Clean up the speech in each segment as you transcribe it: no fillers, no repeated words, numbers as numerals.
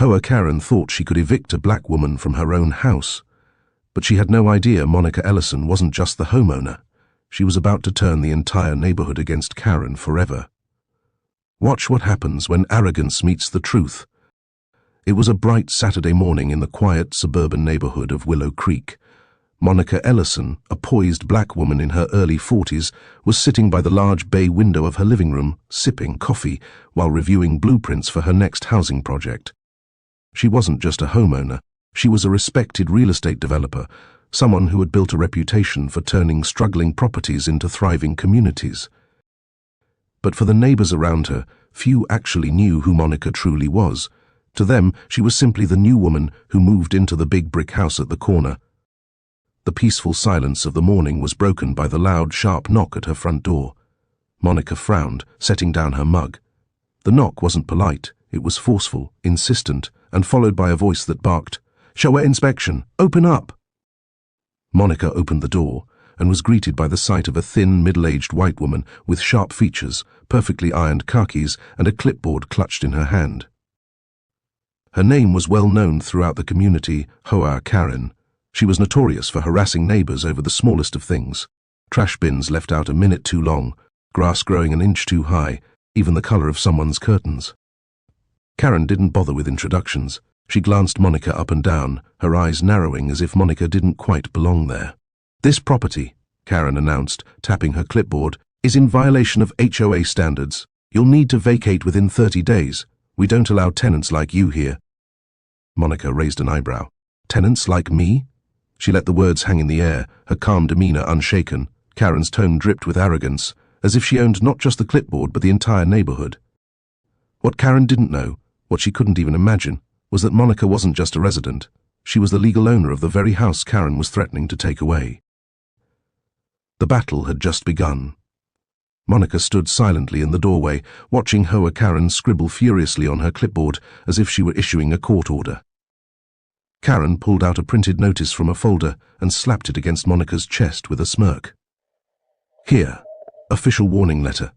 HOA Karen thought she could evict a black woman from her own house, but she had no idea Monica Ellison wasn't just the homeowner. She was about to turn the entire neighborhood against Karen forever. Watch what happens when arrogance meets the truth. It was a bright Saturday morning in the quiet suburban neighborhood of Willow Creek. Monica Ellison, a poised black woman in her early 40s, was sitting by the large bay window of her living room, sipping coffee while reviewing blueprints for her next housing project. She wasn't just a homeowner, she was a respected real estate developer, someone who had built a reputation for turning struggling properties into thriving communities. But for the neighbors around her, few actually knew who Monica truly was. To them, she was simply the new woman who moved into the big brick house at the corner. The peaceful silence of the morning was broken by the loud, sharp knock at her front door. Monica frowned, setting down her mug. The knock wasn't polite, it was forceful, insistent, and followed by a voice that barked, "Shower inspection, open up!" Monica opened the door and was greeted by the sight of a thin, middle-aged white woman with sharp features, perfectly ironed khakis, and a clipboard clutched in her hand. Her name was well known throughout the community, HOA Karen. She was notorious for harassing neighbors over the smallest of things. Trash bins left out a minute too long, grass growing an inch too high, even the color of someone's curtains. Karen didn't bother with introductions. She glanced Monica up and down, her eyes narrowing as if Monica didn't quite belong there. "This property," Karen announced, tapping her clipboard, "is in violation of HOA standards. You'll need to vacate within 30 days. We don't allow tenants like you here." Monica raised an eyebrow. "Tenants like me?" She let the words hang in the air, her calm demeanor unshaken. Karen's tone dripped with arrogance, as if she owned not just the clipboard but the entire neighborhood. What Karen didn't know, what she couldn't even imagine, was that Monica wasn't just a resident. She was the legal owner of the very house Karen was threatening to take away. The battle had just begun. Monica stood silently in the doorway, watching HOA Karen scribble furiously on her clipboard as if she were issuing a court order. Karen pulled out a printed notice from a folder and slapped it against Monica's chest with a smirk. "Here, official warning letter.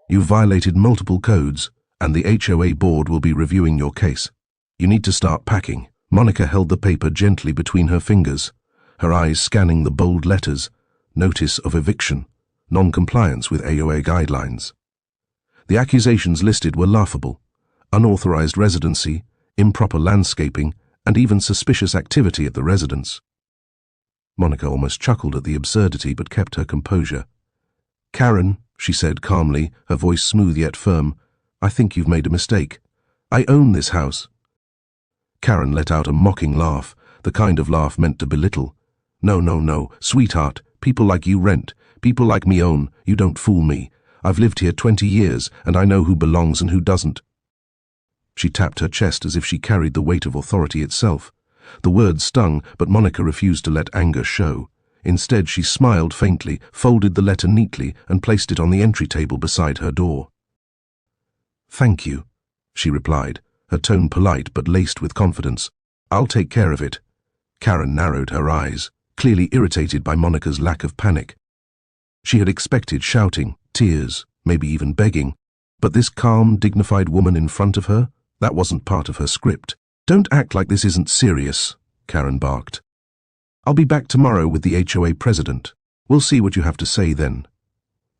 You've violated multiple codes, and the HOA board will be reviewing your case. You need to start packing." Monica held the paper gently between her fingers, her eyes scanning the bold letters, notice of eviction, non-compliance with AOA guidelines. The accusations listed were laughable: unauthorized residency, improper landscaping, and even suspicious activity at the residence. Monica almost chuckled at the absurdity but kept her composure. "Karen," she said calmly, her voice smooth yet firm, "I think you've made a mistake. I own this house." Karen let out a mocking laugh, the kind of laugh meant to belittle. No, sweetheart, people like you rent, people like me own, you don't fool me. I've lived here 20 years, and I know who belongs and who doesn't." She tapped her chest as if she carried the weight of authority itself. The words stung, but Monica refused to let anger show. Instead, she smiled faintly, folded the letter neatly, and placed it on the entry table beside her door. "Thank you," she replied, her tone polite but laced with confidence. "I'll take care of it." Karen narrowed her eyes, clearly irritated by Monica's lack of panic. She had expected shouting, tears, maybe even begging, but this calm, dignified woman in front of her, that wasn't part of her script. "Don't act like this isn't serious," Karen barked. "I'll be back tomorrow with the HOA president. We'll see what you have to say then."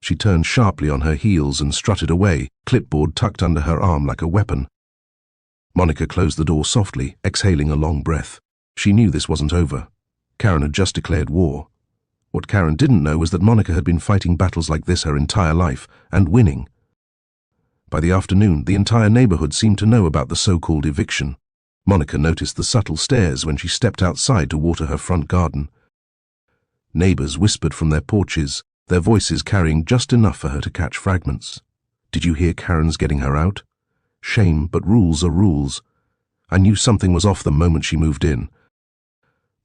She turned sharply on her heels and strutted away, clipboard tucked under her arm like a weapon. Monica closed the door softly, exhaling a long breath. She knew this wasn't over. Karen had just declared war. What Karen didn't know was that Monica had been fighting battles like this her entire life, and winning. By the afternoon, the entire neighborhood seemed to know about the so-called eviction. Monica noticed the subtle stares when she stepped outside to water her front garden. Neighbors whispered from their porches, their voices carrying just enough for her to catch fragments. "Did you hear Karen's getting her out? Shame, but rules are rules. I knew something was off the moment she moved in."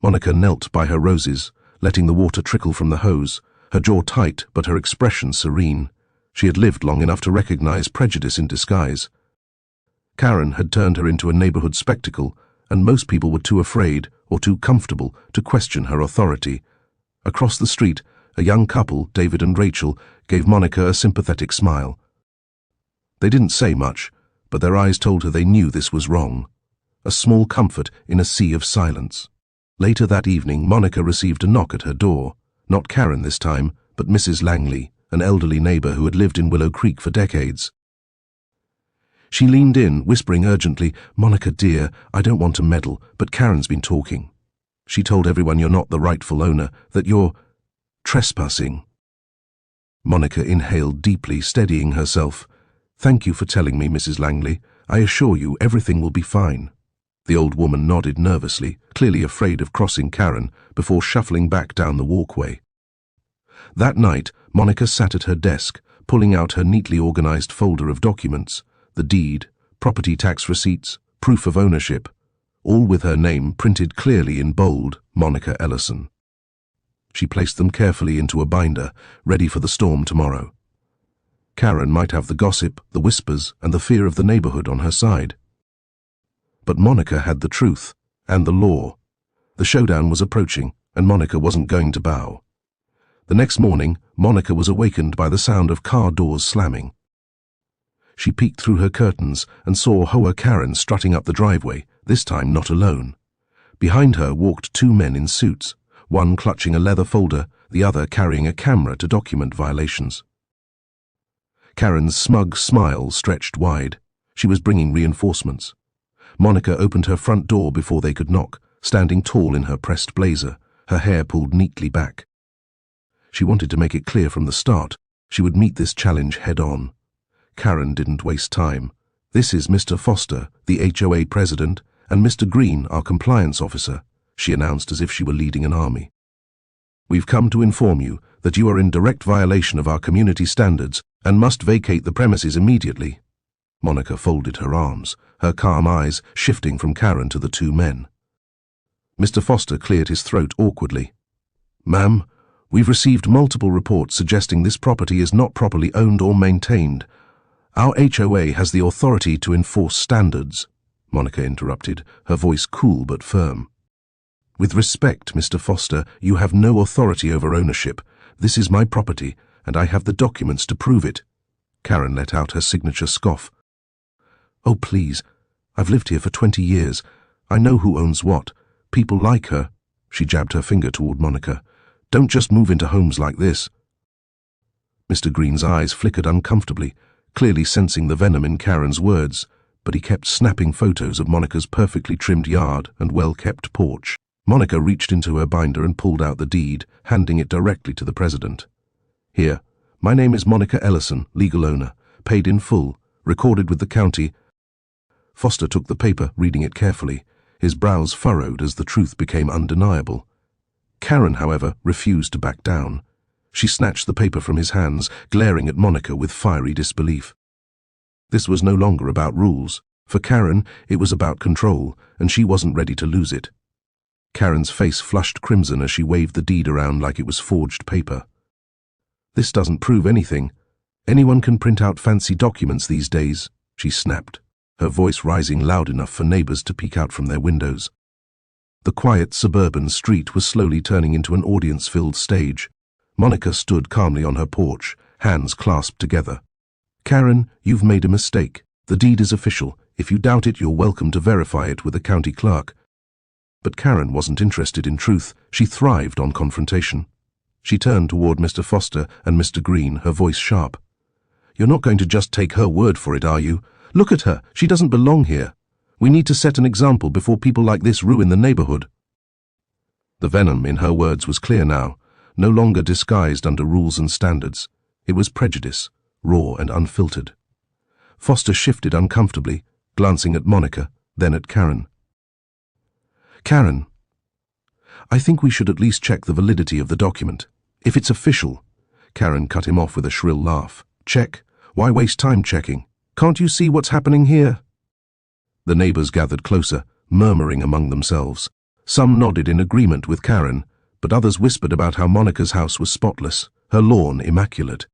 Monica knelt by her roses, letting the water trickle from the hose, her jaw tight but her expression serene. She had lived long enough to recognize prejudice in disguise. Karen had turned her into a neighborhood spectacle, and most people were too afraid or too comfortable to question her authority. Across the street, a young couple, David and Rachel, gave Monica a sympathetic smile. They didn't say much, but their eyes told her they knew this was wrong. a small comfort in a sea of silence. Later that evening, Monica received a knock at her door. Not Karen this time, but Mrs. Langley, an elderly neighbor who had lived in Willow Creek for decades. She leaned in, whispering urgently, "Monica, dear, I don't want to meddle, but Karen's been talking. She told everyone you're not the rightful owner, that you're trespassing." Monica inhaled deeply, steadying herself. "Thank you for telling me, Mrs. Langley. I assure you everything will be fine." The old woman nodded nervously, clearly afraid of crossing Karen, before shuffling back down the walkway. That night, Monica sat at her desk, pulling out her neatly organized folder of documents, the deed, property tax receipts, proof of ownership, all with her name printed clearly in bold, Monica Ellison. She placed them carefully into a binder, ready for the storm tomorrow. Karen might have the gossip, the whispers, and the fear of the neighborhood on her side. But Monica had the truth, and the law. The showdown was approaching, and Monica wasn't going to bow. The next morning, Monica was awakened by the sound of car doors slamming. She peeked through her curtains and saw HOA Karen strutting up the driveway, this time not alone. Behind her walked two men in suits, one clutching a leather folder, the other carrying a camera to document violations. Karen's smug smile stretched wide. She was bringing reinforcements. Monica opened her front door before they could knock, standing tall in her pressed blazer, her hair pulled neatly back. She wanted to make it clear from the start she would meet this challenge head-on. Karen didn't waste time. "This is Mr. Foster, the HOA president, and Mr. Green, our compliance officer," she announced as if she were leading an army. "We've come to inform you that you are in direct violation of our community standards and must vacate the premises immediately." Monica folded her arms, her calm eyes shifting from Karen to the two men. Mr. Foster cleared his throat awkwardly. "Ma'am, we've received multiple reports suggesting this property is not properly owned or maintained. Our HOA has the authority to enforce standards," Monica interrupted, her voice cool but firm. "With respect, Mr. Foster, you have no authority over ownership. This is my property, and I have the documents to prove it." Karen let out her signature scoff. "Oh, please. I've lived here for 20 years. I know who owns what. People like her." She jabbed her finger toward Monica. "Don't just move into homes like this." Mr. Green's eyes flickered uncomfortably, clearly sensing the venom in Karen's words, but he kept snapping photos of Monica's perfectly trimmed yard and well-kept porch. Monica reached into her binder and pulled out the deed, handing it directly to the president. "Here, my name is Monica Ellison, legal owner, paid in full, recorded with the county." Foster took the paper, reading it carefully, his brows furrowed as the truth became undeniable. Karen, however, refused to back down. She snatched the paper from his hands, glaring at Monica with fiery disbelief. This was no longer about rules. For Karen, it was about control, and she wasn't ready to lose it. Karen's face flushed crimson as she waved the deed around like it was forged paper. "This doesn't prove anything. Anyone can print out fancy documents these days," she snapped, her voice rising loud enough for neighbors to peek out from their windows. The quiet suburban street was slowly turning into an audience-filled stage. Monica stood calmly on her porch, hands clasped together. "Karen, you've made a mistake. The deed is official. If you doubt it, you're welcome to verify it with the county clerk." But Karen wasn't interested in truth. She thrived on confrontation. She turned toward Mr. Foster and Mr. Green, her voice sharp. "You're not going to just take her word for it, are you? Look at her. She doesn't belong here. We need to set an example before people like this ruin the neighborhood." The venom in her words was clear now, no longer disguised under rules and standards. It was prejudice, raw and unfiltered. Foster shifted uncomfortably, glancing at Monica, then at Karen. "Karen, I think we should at least check the validity of the document. If it's official—" Karen cut him off with a shrill laugh. "Check? Why waste time checking? Can't you see what's happening here?" The neighbors gathered closer, murmuring among themselves. Some nodded in agreement with Karen, but others whispered about how Monica's house was spotless, her lawn immaculate.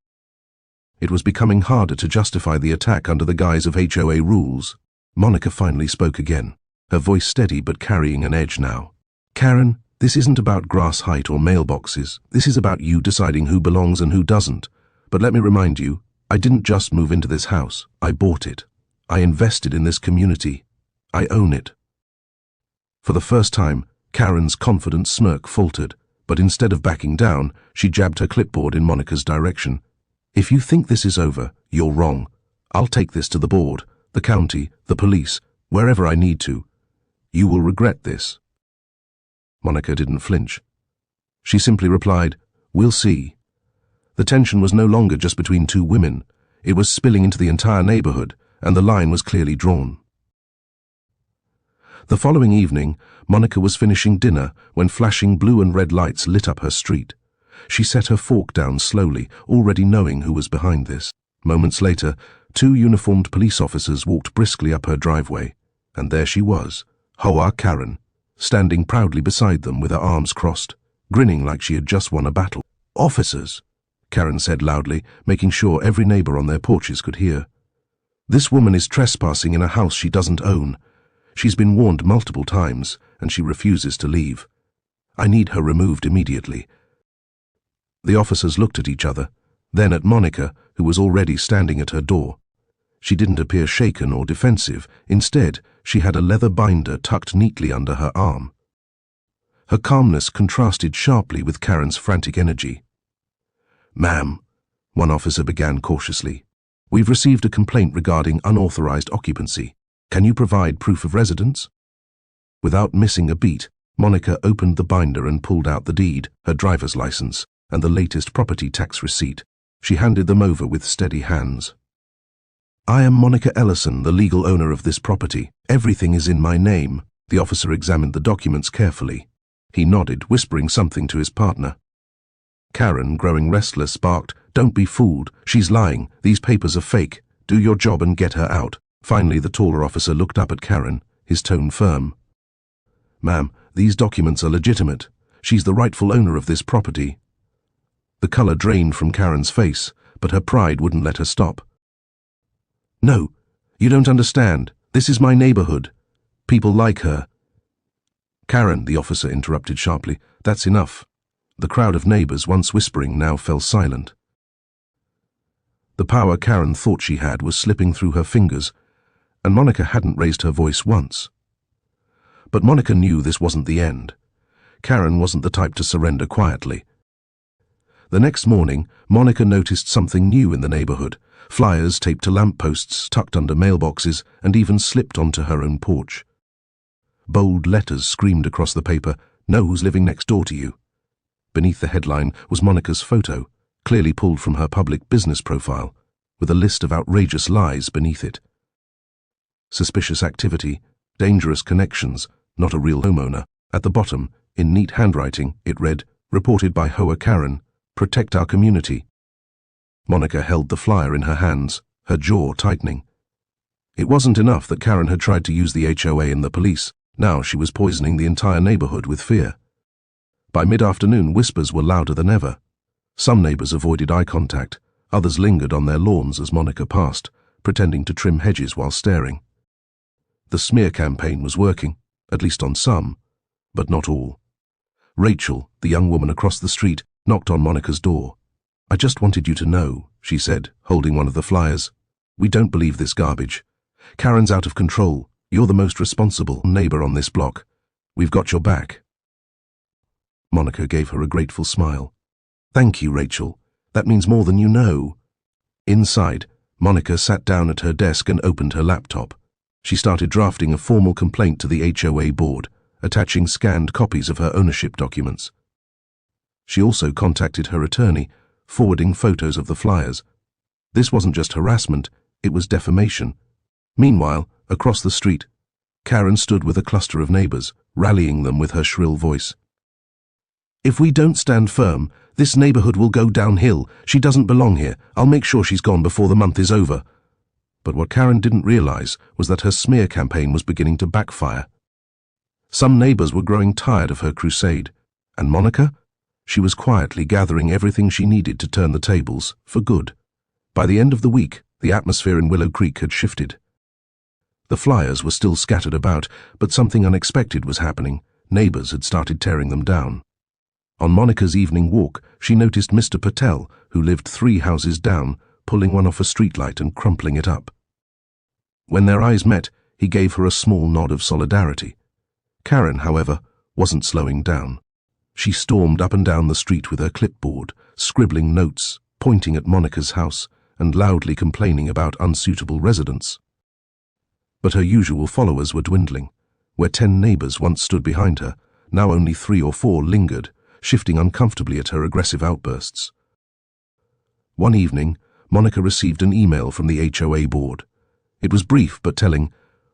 It was becoming harder to justify the attack under the guise of HOA rules. Monica finally spoke again, her voice steady but carrying an edge now. "Karen, this isn't about grass height or mailboxes. This is about you deciding who belongs and who doesn't. But let me remind you, I didn't just move into this house. I bought it. I invested in this community. I own it. For the first time, Karen's confident smirk faltered, but instead of backing down, she jabbed her clipboard in Monica's direction. "If you think this is over, you're wrong. I'll take this to the board, the county, the police, wherever I need to. You will regret this." Monica didn't flinch. She simply replied, "We'll see." The tension was no longer just between two women. It was spilling into the entire neighborhood, and the line was clearly drawn. The following evening, Monica was finishing dinner when flashing blue and red lights lit up her street. She set her fork down slowly, already knowing who was behind this. Moments later, two uniformed police officers walked briskly up her driveway, and there she was, HOA Karen, standing proudly beside them with her arms crossed, grinning like she had just won a battle. "Officers," Karen said loudly, making sure every neighbor on their porches could hear. "This woman is trespassing in a house she doesn't own. She's been warned multiple times, and she refuses to leave. I need her removed immediately." The officers looked at each other, then at Monica, who was already standing at her door. She didn't appear shaken or defensive. Instead, she had a leather binder tucked neatly under her arm. Her calmness contrasted sharply with Karen's frantic energy. "Ma'am," one officer began cautiously, "we've received a complaint regarding unauthorized occupancy. Can you provide proof of residence?" Without missing a beat, Monica opened the binder and pulled out the deed, her driver's license, and the latest property tax receipt. She handed them over with steady hands. "I am Monica Ellison, the legal owner of this property. Everything is in my name." The officer examined the documents carefully. He nodded, whispering something to his partner. Karen, growing restless, barked, "Don't be fooled. She's lying. These papers are fake. Do your job and get her out." Finally, the taller officer looked up at Karen, his tone firm. "Ma'am, these documents are legitimate. She's the rightful owner of this property." The color drained from Karen's face, but her pride wouldn't let her stop. "No, you don't understand. This is my neighborhood. People like her." "Karen," the officer interrupted sharply, "that's enough." The crowd of neighbors, once whispering, now fell silent. The power Karen thought she had was slipping through her fingers, and Monica hadn't raised her voice once. But Monica knew this wasn't the end. Karen wasn't the type to surrender quietly. The next morning, Monica noticed something new in the neighborhood. Flyers taped to lampposts, tucked under mailboxes, and even slipped onto her own porch. Bold letters screamed across the paper, "Know who's living next door to you." Beneath the headline was Monica's photo, clearly pulled from her public business profile, with a list of outrageous lies beneath it. Suspicious activity, dangerous connections, not a real homeowner. At the bottom, in neat handwriting, it read, "Reported by HOA Karen, protect our community." Monica held the flyer in her hands, her jaw tightening. It wasn't enough that Karen had tried to use the HOA and the police. Now she was poisoning the entire neighborhood with fear. By mid-afternoon, whispers were louder than ever. Some neighbors avoided eye contact, others lingered on their lawns as Monica passed, pretending to trim hedges while staring. The smear campaign was working, at least on some, but not all. Rachel, the young woman across the street, knocked on Monica's door. "I just wanted you to know," she said, holding one of the flyers. "We don't believe this garbage. Karen's out of control. You're the most responsible neighbor on this block. We've got your back." Monica gave her a grateful smile. "Thank you, Rachel. That means more than you know." Inside, Monica sat down at her desk and opened her laptop. She started drafting a formal complaint to the HOA board, attaching scanned copies of her ownership documents. She also contacted her attorney, forwarding photos of the flyers. This wasn't just harassment, it was defamation. Meanwhile, across the street, Karen stood with a cluster of neighbors, rallying them with her shrill voice. "If we don't stand firm, this neighborhood will go downhill. She doesn't belong here. I'll make sure she's gone before the month is over." But what Karen didn't realize was that her smear campaign was beginning to backfire. Some neighbors were growing tired of her crusade, and Monica? She was quietly gathering everything she needed to turn the tables, for good. By the end of the week, the atmosphere in Willow Creek had shifted. The flyers were still scattered about, but something unexpected was happening. Neighbors had started tearing them down. On Monica's evening walk, she noticed Mr. Patel, who lived 3 houses down, pulling one off a streetlight and crumpling it up. When their eyes met, he gave her a small nod of solidarity. Karen, however, wasn't slowing down. She stormed up and down the street with her clipboard, scribbling notes, pointing at Monica's house, and loudly complaining about unsuitable residents. But her usual followers were dwindling. Where 10 neighbors once stood behind her, now only 3 or 4 lingered, shifting uncomfortably at her aggressive outbursts. One evening, Monica received an email from the HOA board. It was brief but telling.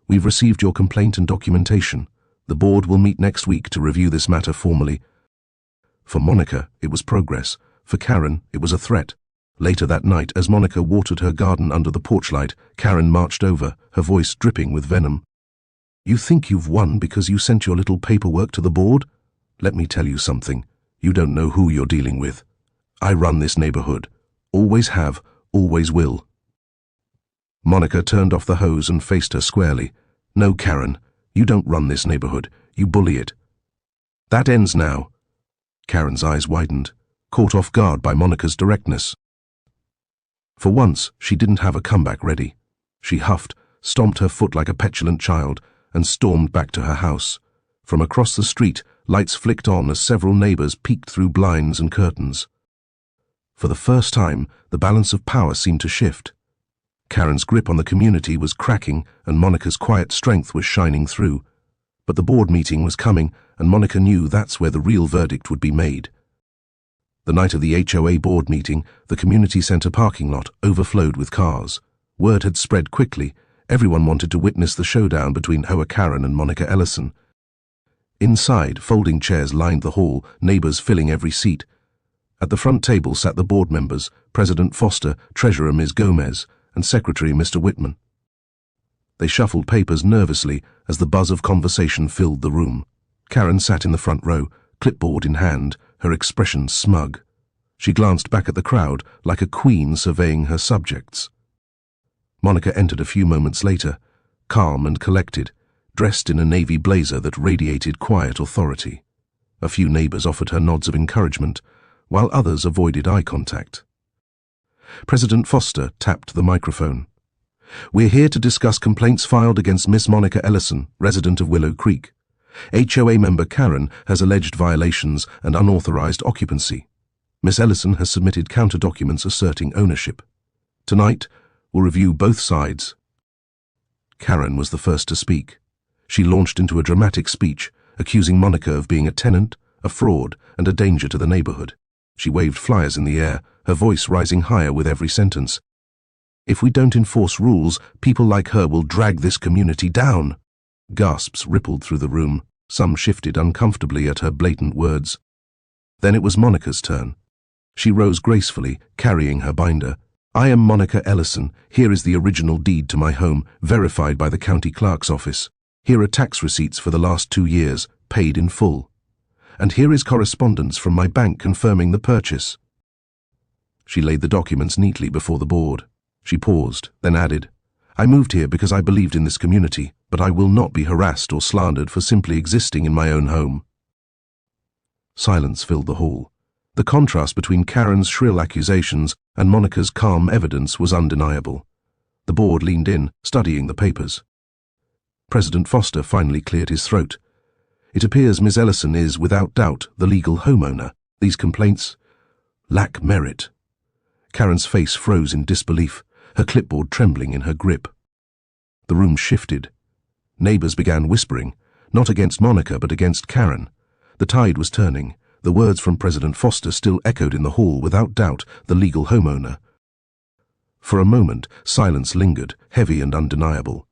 "We've received your complaint and documentation. The board will meet next week to review this matter formally." For Monica, it was progress. For Karen, it was a threat. Later that night, as Monica watered her garden under the porch light, Karen marched over, her voice dripping with venom. "You think you've won because you sent your little paperwork to the board? Let me tell you something. You don't know who you're dealing with. I run this neighborhood. Always have, always will." Monica turned off the hose and faced her squarely. "No, Karen, you don't run this neighborhood. You bully it. That ends now." Karen's eyes widened, caught off guard by Monica's directness. For once, she didn't have a comeback ready. She huffed, stomped her foot like a petulant child, and stormed back to her house. From across the street, lights flicked on as several neighbors peeked through blinds and curtains. For the first time, the balance of power seemed to shift. Karen's grip on the community was cracking, and Monica's quiet strength was shining through. But the board meeting was coming, and Monica knew that's where the real verdict would be made. The night of the HOA board meeting, the community center parking lot overflowed with cars. Word had spread quickly. Everyone wanted to witness the showdown between HOA Karen and Monica Ellison. Inside, folding chairs lined the hall, neighbors filling every seat. At the front table sat the board members, President Foster, Treasurer Ms. Gomez, and Secretary Mr. Whitman. They shuffled papers nervously as the buzz of conversation filled the room. Karen sat in the front row, clipboard in hand, her expression smug. She glanced back at the crowd like a queen surveying her subjects. Monica entered a few moments later, calm and collected, dressed in a navy blazer that radiated quiet authority. A few neighbors offered her nods of encouragement, while others avoided eye contact. President Foster tapped the microphone. "We're here to discuss complaints filed against Miss Monica Ellison, resident of Willow Creek. HOA member Karen has alleged violations and unauthorized occupancy. Miss Ellison has submitted counter-documents asserting ownership. Tonight, we'll review both sides." Karen was the first to speak. She launched into a dramatic speech, accusing Monica of being a tenant, a fraud, and a danger to the neighborhood. She waved flyers in the air, her voice rising higher with every sentence. "If we don't enforce rules, people like her will drag this community down." Gasps rippled through the room. Some shifted uncomfortably at her blatant words. Then it was Monica's turn. She rose gracefully, carrying her binder. "I am Monica Ellison. Here is the original deed to my home, verified by the county clerk's office. Here are tax receipts for the last 2 years, paid in full. And here is correspondence from my bank confirming the purchase." She laid the documents neatly before the board. She paused, then added, "I moved here because I believed in this community, but I will not be harassed or slandered for simply existing in my own home." Silence filled the hall. The contrast between Karen's shrill accusations and Monica's calm evidence was undeniable. The board leaned in, studying the papers. President Foster finally cleared his throat. "It appears Miss Ellison is, without doubt, the legal homeowner. These complaints lack merit." Karen's face froze in disbelief, her clipboard trembling in her grip. The room shifted. Neighbors began whispering, not against Monica but against Karen. The tide was turning. The words from President Foster still echoed in the hall, without doubt, the legal homeowner. For a moment, silence lingered, heavy and undeniable.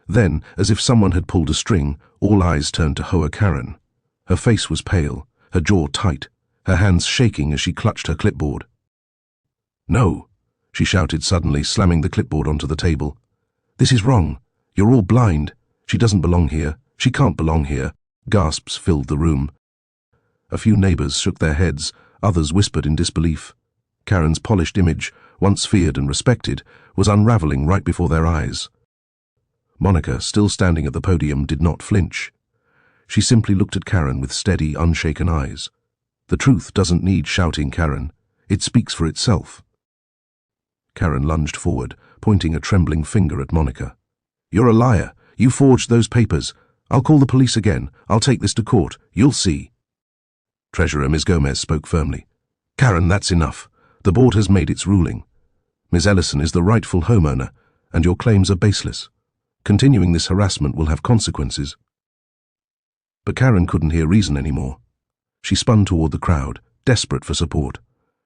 Then, as if someone had pulled a string, all eyes turned to HOA Karen. Her face was pale, her jaw tight, her hands shaking as she clutched her clipboard. "No," she shouted suddenly, slamming the clipboard onto the table. "This is wrong. You're all blind. She doesn't belong here. She can't belong here." Gasps filled the room. A few neighbors shook their heads, others whispered in disbelief. Karen's polished image, once feared and respected, was unraveling right before their eyes. Monica, still standing at the podium, did not flinch. She simply looked at Karen with steady, unshaken eyes. "The truth doesn't need shouting, Karen. It speaks for itself." Karen lunged forward, pointing a trembling finger at Monica. "You're a liar. You forged those papers. I'll call the police again. I'll take this to court. You'll see. Treasurer Ms. Gomez spoke firmly. Karen, that's enough. The board has made its ruling. Ms. Ellison is the rightful homeowner, and your claims are baseless. Continuing this harassment will have consequences. But Karen couldn't hear reason anymore. She spun toward the crowd, desperate for support.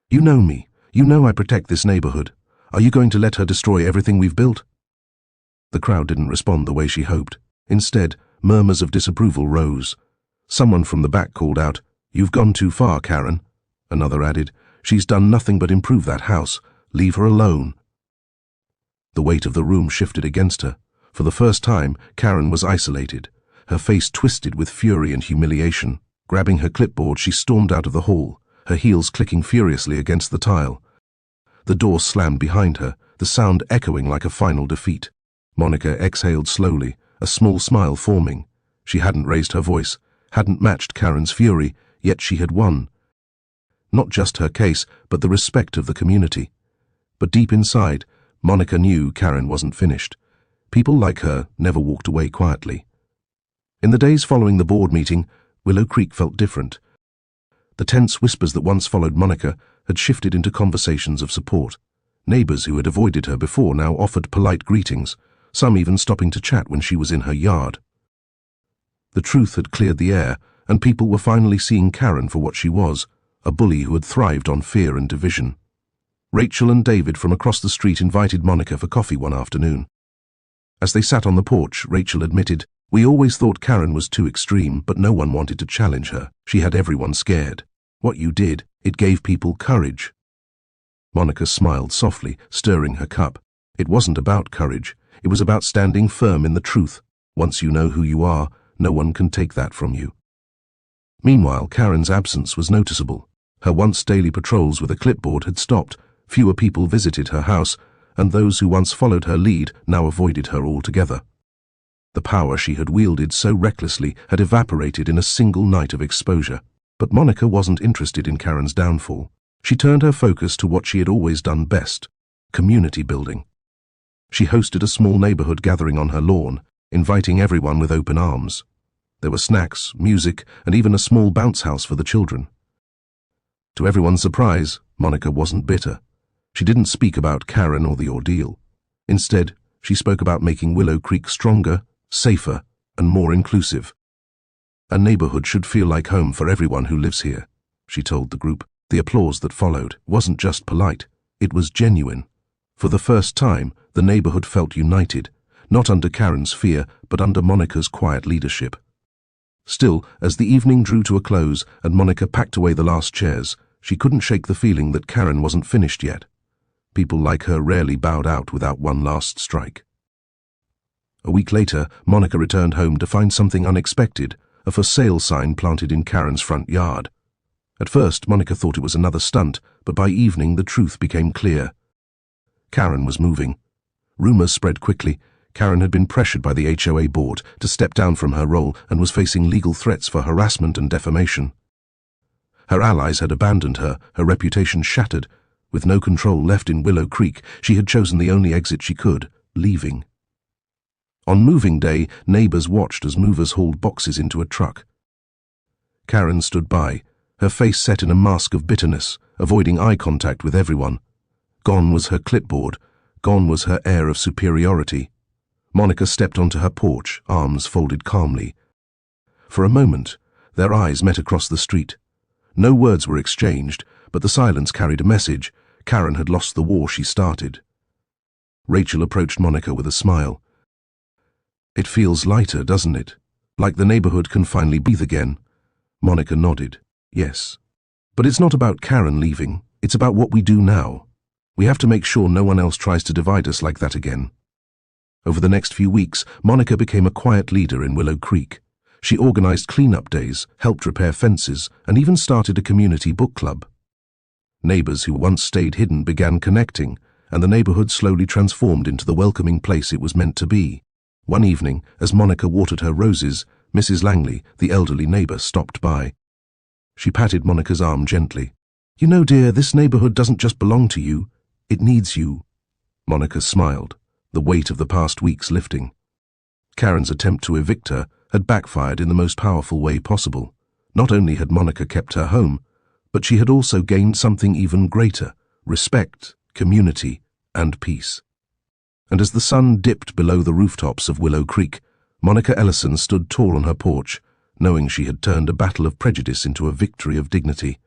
You know me. You know I protect this neighborhood. Are you going to let her destroy everything we've built? The crowd didn't respond the way she hoped. Instead, murmurs of disapproval rose. Someone from the back called out, "You've gone too far, Karen." Another added, "She's done nothing but improve that house. Leave her alone." The weight of the room shifted against her. For the first time, Karen was isolated, her face twisted with fury and humiliation. Grabbing her clipboard, she stormed out of the hall, her heels clicking furiously against the tile. The door slammed behind her, the sound echoing like a final defeat. Monica exhaled slowly, a small smile forming. She hadn't raised her voice, hadn't matched Karen's fury, yet she had won. Not just her case, but the respect of the community. But deep inside, Monica knew Karen wasn't finished. People like her never walked away quietly. In the days following the board meeting, Willow Creek felt different. The tense whispers that once followed Monica had shifted into conversations of support. Neighbors who had avoided her before now offered polite greetings, some even stopping to chat when she was in her yard. The truth had cleared the air, and people were finally seeing Karen for what she was, a bully who had thrived on fear and division. Rachel and David from across the street invited Monica for coffee one afternoon. As they sat on the porch, Rachel admitted, "We always thought Karen was too extreme, but no one wanted to challenge her. She had everyone scared. What you did, it gave people courage." Monica smiled softly, stirring her cup. It wasn't about courage. It was about standing firm in the truth. Once you know who you are, no one can take that from you. Meanwhile, Karen's absence was noticeable. Her once daily patrols with a clipboard had stopped, fewer people visited her house, and those who once followed her lead now avoided her altogether. The power she had wielded so recklessly had evaporated in a single night of exposure. But Monica wasn't interested in Karen's downfall. She turned her focus to what she had always done best: community building. She hosted a small neighborhood gathering on her lawn, inviting everyone with open arms. There were snacks, music, and even a small bounce house for the children. To everyone's surprise, Monica wasn't bitter. She didn't speak about Karen or the ordeal. Instead, she spoke about making Willow Creek stronger, safer, and more inclusive. "A neighborhood should feel like home for everyone who lives here," she told the group. The applause that followed wasn't just polite, it was genuine. For the first time, the neighborhood felt united, not under Karen's fear, but under Monica's quiet leadership. Still, as the evening drew to a close and Monica packed away the last chairs, she couldn't shake the feeling that Karen wasn't finished yet. People like her rarely bowed out without one last strike. A week later, Monica returned home to find something unexpected: a for sale sign planted in Karen's front yard. At first, Monica thought it was another stunt, but by evening the truth became clear. Karen was moving. Rumors spread quickly. Karen had been pressured by the HOA board to step down from her role and was facing legal threats for harassment and defamation. Her allies had abandoned her, her reputation shattered. With no control left in Willow Creek, she had chosen the only exit she could: leaving. On moving day, neighbors watched as movers hauled boxes into a truck. Karen stood by, her face set in a mask of bitterness, avoiding eye contact with everyone. Gone was her clipboard, gone was her air of superiority. Monica stepped onto her porch, arms folded calmly. For a moment, their eyes met across the street. No words were exchanged, but the silence carried a message. Karen had lost the war she started. Rachel approached Monica with a smile. "It feels lighter, doesn't it? Like the neighborhood can finally breathe again." Monica nodded. "Yes. But it's not about Karen leaving. It's about what we do now. We have to make sure no one else tries to divide us like that again." Over the next few weeks, Monica became a quiet leader in Willow Creek. She organized cleanup days, helped repair fences, and even started a community book club. Neighbors who once stayed hidden began connecting, and the neighborhood slowly transformed into the welcoming place it was meant to be. One evening, as Monica watered her roses, Mrs. Langley, the elderly neighbor, stopped by. She patted Monica's arm gently. "You know, dear, this neighborhood doesn't just belong to you. It needs you." Monica smiled, the weight of the past weeks lifting. Karen's attempt to evict her, had backfired in the most powerful way possible. Not only had Monica kept her home, but she had also gained something even greater: respect, community, and peace. And as the sun dipped below the rooftops of Willow Creek, Monica Ellison stood tall on her porch, knowing she had turned a battle of prejudice into a victory of dignity.